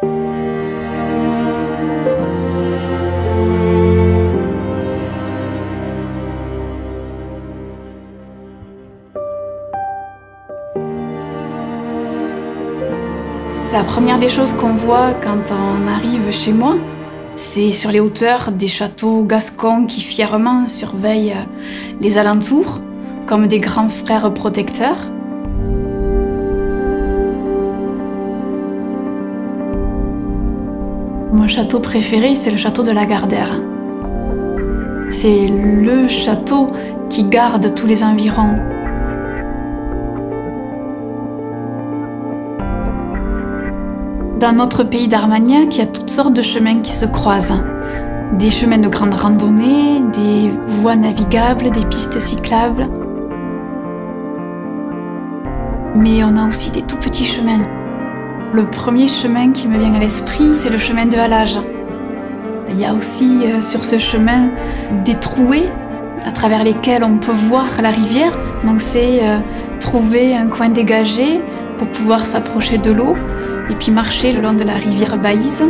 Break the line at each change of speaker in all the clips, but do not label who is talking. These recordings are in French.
La première des choses qu'on voit quand on arrive chez moi, c'est sur les hauteurs des châteaux gascons qui fièrement surveillent les alentours, comme des grands frères protecteurs. Mon château préféré, c'est le château de Lagardère. C'est le château qui garde tous les environs. Dans notre pays d'Armagnac, il y a toutes sortes de chemins qui se croisent. Des chemins de grande randonnée, des voies navigables, des pistes cyclables. Mais on a aussi des tout petits chemins. Le premier chemin qui me vient à l'esprit, c'est le chemin de halage. Il y a aussi sur ce chemin des trouées à travers lesquelles on peut voir la rivière. Donc c'est trouver un coin dégagé pour pouvoir s'approcher de l'eau et puis marcher le long de la rivière Baïse.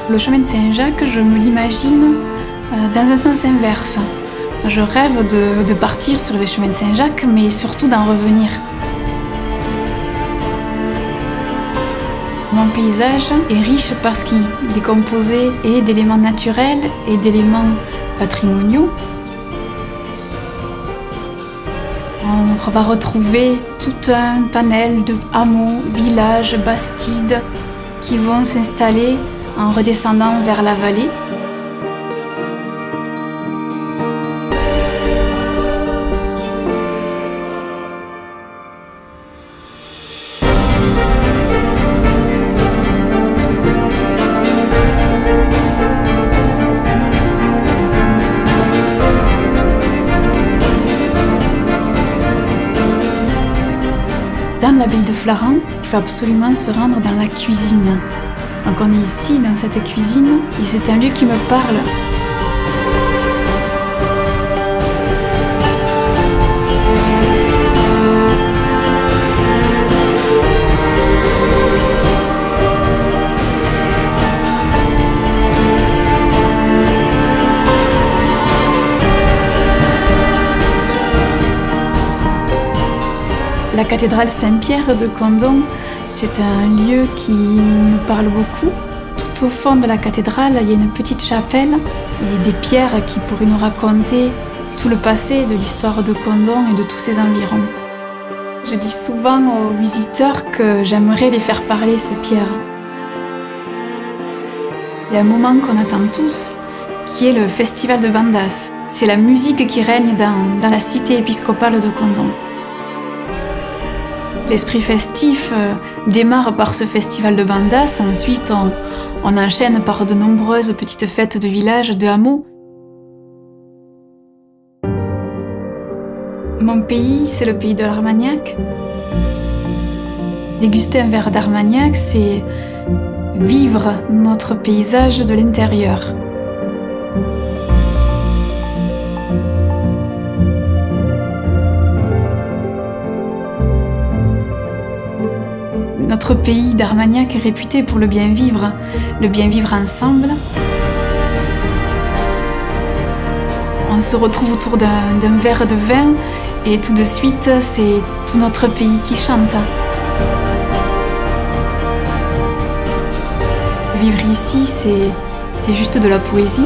Le chemin de Saint-Jacques, je me l'imagine dans un sens inverse. Je rêve de partir sur les chemins de Saint-Jacques, mais surtout d'en revenir. Mon paysage est riche parce qu'il est composé et d'éléments naturels et d'éléments patrimoniaux. On va retrouver tout un panel de hameaux, villages, bastides qui vont s'installer en redescendant vers la vallée. Dans la ville de Flaran, il faut absolument se rendre dans la cuisine. Donc on est ici, dans cette cuisine, et c'est un lieu qui me parle. La cathédrale Saint-Pierre de Condom, c'est un lieu qui me parle beaucoup. Tout au fond de la cathédrale, il y a une petite chapelle et des pierres qui pourraient nous raconter tout le passé de l'histoire de Condom et de tous ses environs. Je dis souvent aux visiteurs que j'aimerais les faire parler, ces pierres. Il y a un moment qu'on attend tous, qui est le festival de bandas. C'est la musique qui règne dans la cité épiscopale de Condom. L'esprit festif démarre par ce festival de bandas, ensuite on enchaîne par de nombreuses petites fêtes de village, de hameaux. Mon pays, c'est le pays de l'Armagnac. Déguster un verre d'Armagnac, c'est vivre notre paysage de l'intérieur. Notre pays d'Armagnac est réputé pour le bien vivre ensemble. On se retrouve autour d'un verre de vin et tout de suite, c'est tout notre pays qui chante. Vivre ici, c'est juste de la poésie.